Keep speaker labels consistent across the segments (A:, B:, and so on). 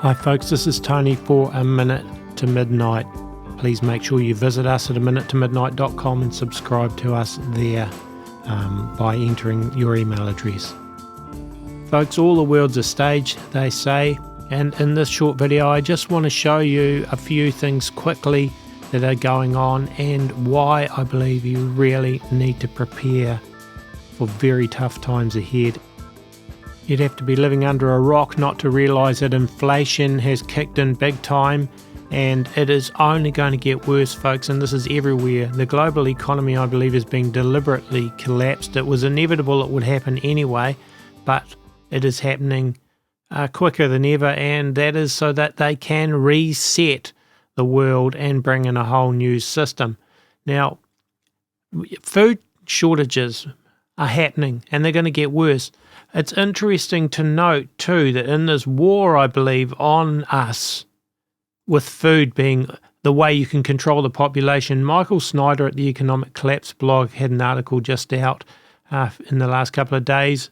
A: Hi folks, this is Tony for A Minute to Midnight. Please make sure you visit us at aminutetomidnight.com and subscribe to us there by entering your email address. Folks, all the world's a stage, they say, and in this short video I just want to show you a few things quickly that are going on and why I believe you really need to prepare for very tough times ahead. You'd have to be living under a rock not to realise that inflation has kicked in big time, and it is only going to get worse, folks, and this is everywhere. The global economy, I believe, is being deliberately collapsed. It was inevitable it would happen anyway, but it is happening quicker than ever, and that is so that they can reset the world and bring in a whole new system. Now, food shortages are happening, and they're going to get worse. It's interesting to note, too, that in this war, I believe, on us, with food being the way you can control the population, Michael Snyder at the Economic Collapse blog had an article just out in the last couple of days,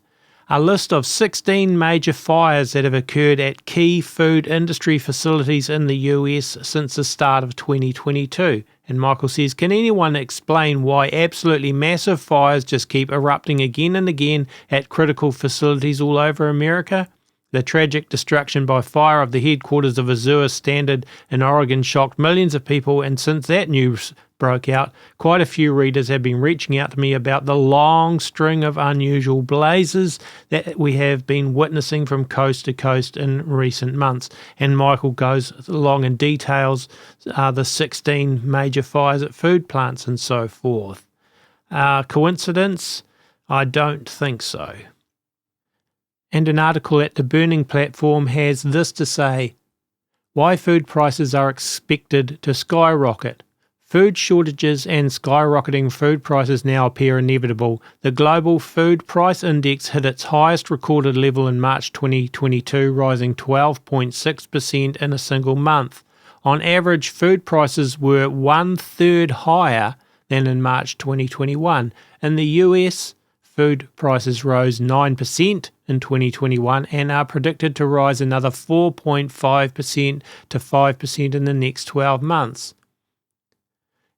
A: a list of 16 major fires that have occurred at key food industry facilities in the US since the start of 2022. And Michael says, can anyone explain why absolutely massive fires just keep erupting again and again at critical facilities all over America? The tragic destruction by fire of the headquarters of Azure Standard in Oregon shocked millions of people, and since that news broke out, quite a few readers have been reaching out to me about the long string of unusual blazes that we have been witnessing from coast to coast in recent months. And Michael goes along and details the 16 major fires at food plants and so forth. Coincidence? I don't think so. And an article at the Burning Platform has this to say: why food prices are expected to skyrocket. Food shortages and skyrocketing food prices now appear inevitable. The global food price index hit its highest recorded level in March 2022, rising 12.6% in a single month. On average, food prices were 1/3 higher than in March 2021. In the US, food prices rose 9% in 2021 and are predicted to rise another 4.5% to 5% in the next 12 months.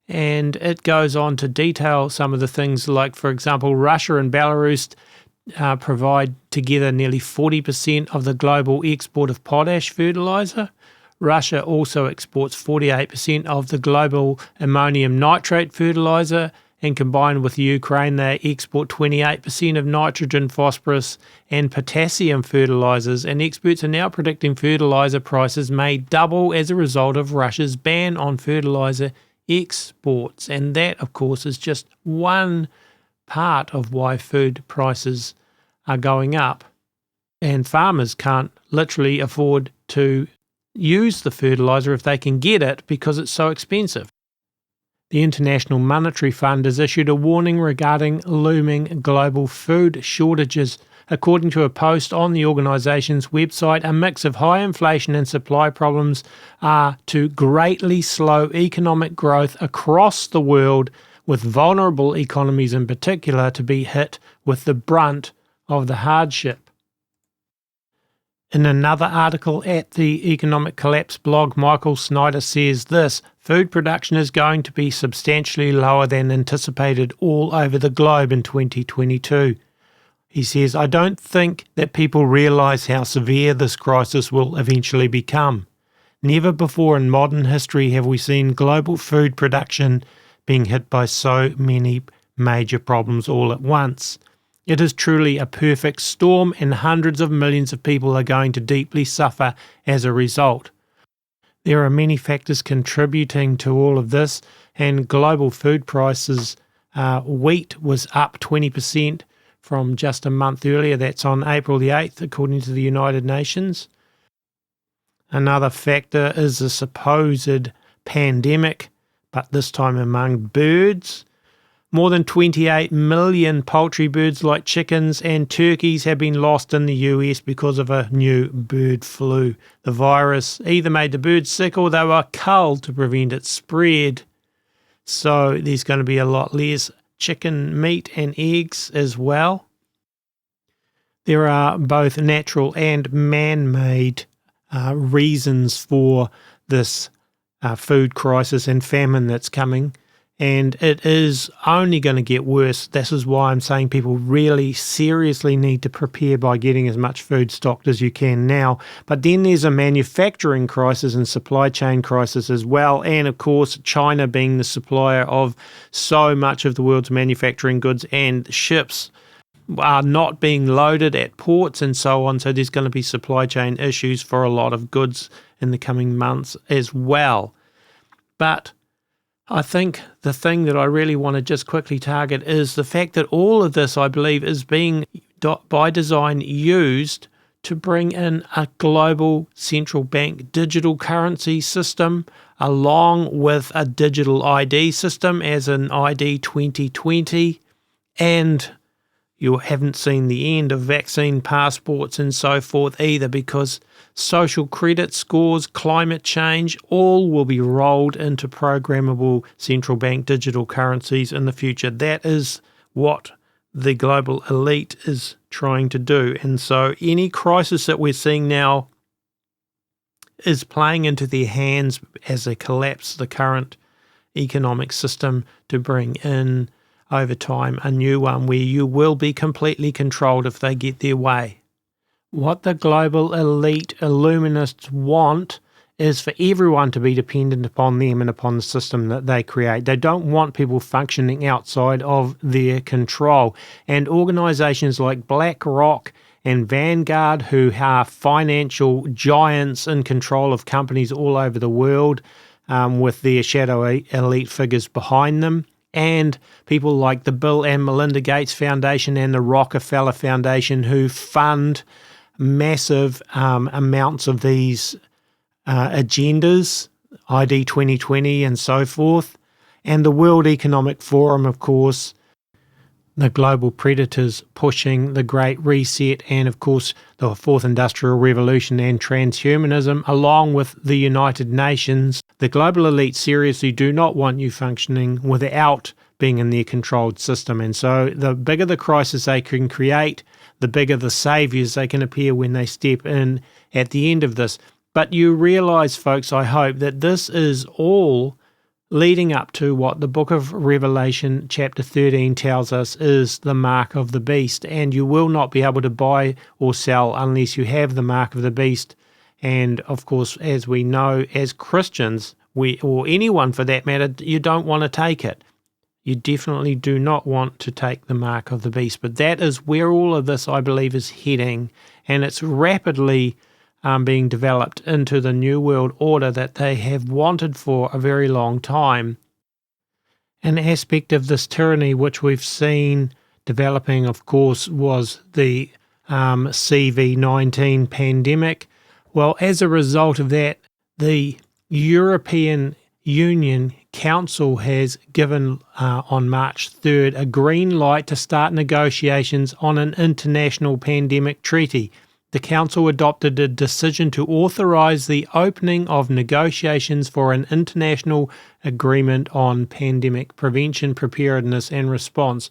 A: And it goes on to detail some of the things like, for example, Russia and Belarus provide together nearly 40% of the global export of potash fertilizer. Russia also exports 48% of the global ammonium nitrate fertilizer, and combined with Ukraine, they export 28% of nitrogen, phosphorus, and potassium fertilizers, and experts are now predicting fertilizer prices may double as a result of Russia's ban on fertilizer exports. And that, of course, is just one part of why food prices are going up, and farmers can't literally afford to use the fertilizer if they can get it because it's so expensive. The International Monetary Fund has issued a warning regarding looming global food shortages. According to a post on the organisation's website, a mix of high inflation and supply problems are to greatly slow economic growth across the world, with vulnerable economies in particular to be hit with the brunt of the hardship. In another article at the Economic Collapse blog, Michael Snyder says this: food production is going to be substantially lower than anticipated all over the globe in 2022. He says, I don't think that people realise how severe this crisis will eventually become. Never before in modern history have we seen global food production being hit by so many major problems all at once. It is truly a perfect storm, and hundreds of millions of people are going to deeply suffer as a result. There are many factors contributing to all of this, and global food prices, wheat was up 20% from just a month earlier. That's on April the 8th, according to the United Nations. Another factor is the supposed pandemic, but this time among birds. More than 28 million poultry birds like chickens and turkeys have been lost in the US because of a new bird flu. The virus either made the birds sick or they were culled to prevent its spread. So there's going to be a lot less chicken meat and eggs as well. There are both natural and man-made reasons for this food crisis and famine that's coming, and it is only going to get worse. This is why I'm saying people really seriously need to prepare by getting as much food stocked as you can now. But then there's a manufacturing crisis and supply chain crisis as well, and of course China being the supplier of so much of the world's manufacturing goods, and ships are not being loaded at ports and so on, so there's going to be supply chain issues for a lot of goods in the coming months as well. But I think the thing that I really want to just quickly target is the fact that all of this, I believe, is being by design used to bring in a global central bank digital currency system along with a digital ID system as an ID 2020, and you haven't seen the end of vaccine passports and so forth either, because social credit scores, climate change, all will be rolled into programmable central bank digital currencies in the future. That is what the global elite is trying to do. And so any crisis that we're seeing now is playing into their hands as they collapse the current economic system to bring in over time a new one where you will be completely controlled if they get their way. What the global elite illuminists want is for everyone to be dependent upon them and upon the system that they create. They don't want people functioning outside of their control. And organizations like BlackRock and Vanguard, who are financial giants in control of companies all over the world, with their shadow elite figures behind them, and people like the Bill and Melinda Gates Foundation and the Rockefeller Foundation, who fund massive amounts of these agendas, ID 2020 and so forth, and the World Economic Forum, of course, the global predators pushing the Great Reset, and of course the Fourth Industrial Revolution and transhumanism, along with the United Nations. The global elite seriously do not want you functioning without being in their controlled system, and so the bigger the crisis they can create, the bigger the saviors they can appear when they step in at the end of this. But you realize, folks, I hope, that this is all leading up to what the book of Revelation chapter 13 tells us is the mark of the beast, and you will not be able to buy or sell unless you have the mark of the beast. And of course, as we know, as Christians, or anyone for that matter, you don't want to take it. You definitely do not want to take the mark of the beast. But that is where all of this, I believe, is heading, and it's rapidly being developed into the New World Order that they have wanted for a very long time. An aspect of this tyranny which we've seen developing, of course, was the CV-19 pandemic. Well, as a result of that, the European Union Council has given on March 3rd a green light to start negotiations on an international pandemic treaty. The Council adopted a decision to authorise the opening of negotiations for an international agreement on pandemic prevention, preparedness and response.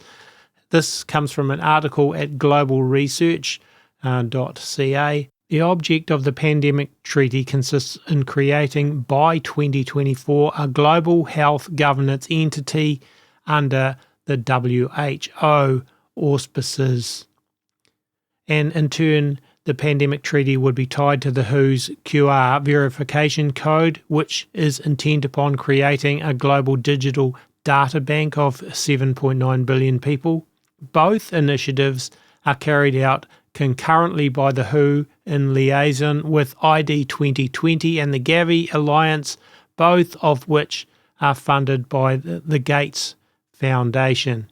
A: This comes from an article at globalresearch.ca. The object of the pandemic treaty consists in creating, by 2024, a global health governance entity under the WHO auspices. And in turn, the pandemic treaty would be tied to the WHO's QR verification code, which is intent upon creating a global digital data bank of 7.9 billion people. Both initiatives are carried out concurrently by the WHO in liaison with ID 2020 and the Gavi Alliance, both of which are funded by the Gates Foundation.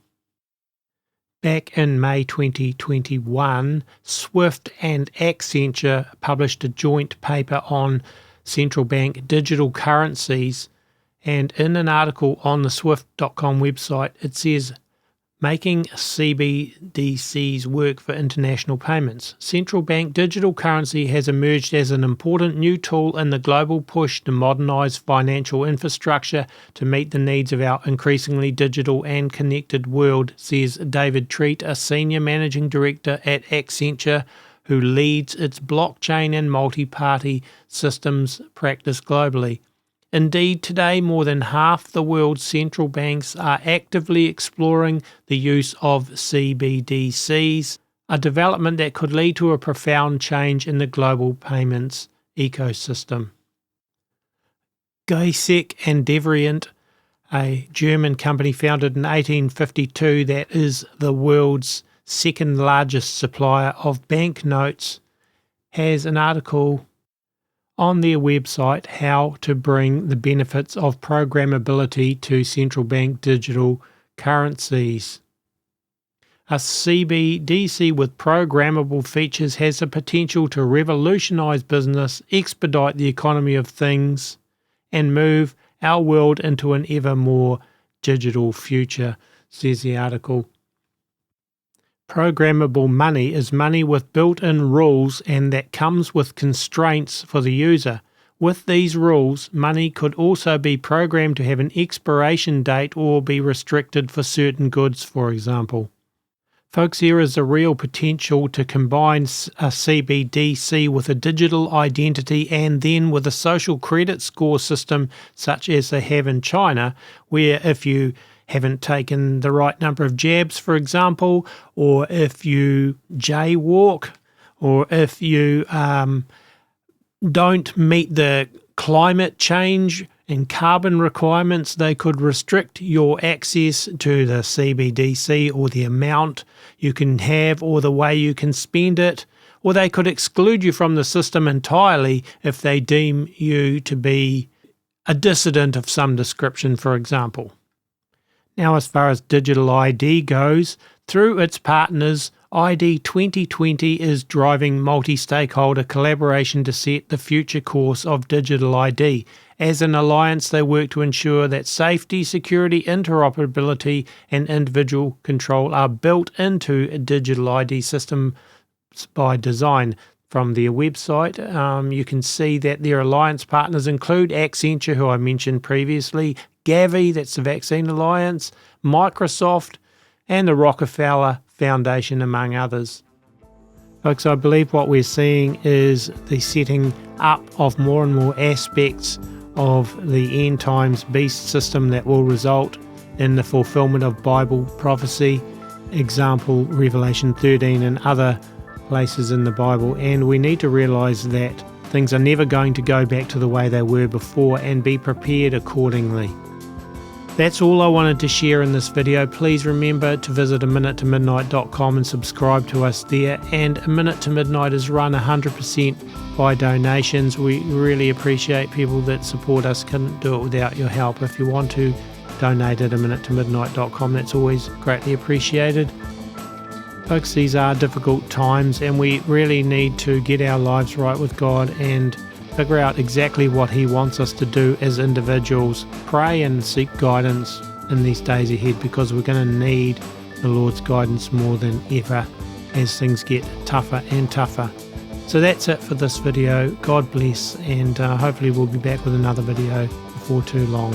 A: Back in May 2021, Swift and Accenture published a joint paper on central bank digital currencies, and in an article on the Swift.com website, it says, making CBDCs work for international payments. Central bank digital currency has emerged as an important new tool in the global push to modernise financial infrastructure to meet the needs of our increasingly digital and connected world, says David Treat, a senior managing director at Accenture, who leads its blockchain and multi-party systems practice globally. Indeed, today more than half the world's central banks are actively exploring the use of CBDCs, a development that could lead to a profound change in the global payments ecosystem. Geisec and Devrient, a German company founded in 1852 that is the world's second largest supplier of banknotes, has an article on their website, How to Bring the Benefits of Programmability to Central Bank Digital Currencies. A CBDC with programmable features has the potential to revolutionize business, expedite the economy of things, and move our world into an ever more digital future, says the article. Programmable money is money with built-in rules and that comes with constraints for the user. With these rules, money could also be programmed to have an expiration date or be restricted for certain goods, for example. Folks, there is a real potential to combine a CBDC with a digital identity and then with a social credit score system such as they have in China, where if you haven't taken the right number of jabs, for example, or if you jaywalk, or if you don't meet the climate change and carbon requirements, they could restrict your access to the CBDC or the amount you can have or the way you can spend it, or they could exclude you from the system entirely if they deem you to be a dissident of some description, for example. Now, as far as digital ID goes, through its partners, ID 2020 is driving multi-stakeholder collaboration to set the future course of digital ID. As an alliance, they work to ensure that safety, security, interoperability, and individual control are built into a digital ID system by design. From their website, you can see that their alliance partners include Accenture, who I mentioned previously, Gavi, that's the Vaccine Alliance, Microsoft, and the Rockefeller Foundation, among others. Folks, I believe what we're seeing is the setting up of more and more aspects of the end times beast system that will result in the fulfillment of Bible prophecy, example Revelation 13 and other places in the Bible, and we need to realize that things are never going to go back to the way they were before, and be prepared accordingly. That's all I wanted to share in this video. Please remember to visit aminutetomidnight.com and subscribe to us there. And A Minute to Midnight is run 100% by donations. We really appreciate people that support us. Couldn't do it without your help. If you want to donate at aminutetomidnight.com, that's always greatly appreciated. Folks, these are difficult times and we really need to get our lives right with God and figure out exactly what He wants us to do as individuals. Pray and seek guidance in these days ahead, because we're going to need the Lord's guidance more than ever as things get tougher and tougher. So that's it for this video. God bless, and hopefully we'll be back with another video before too long.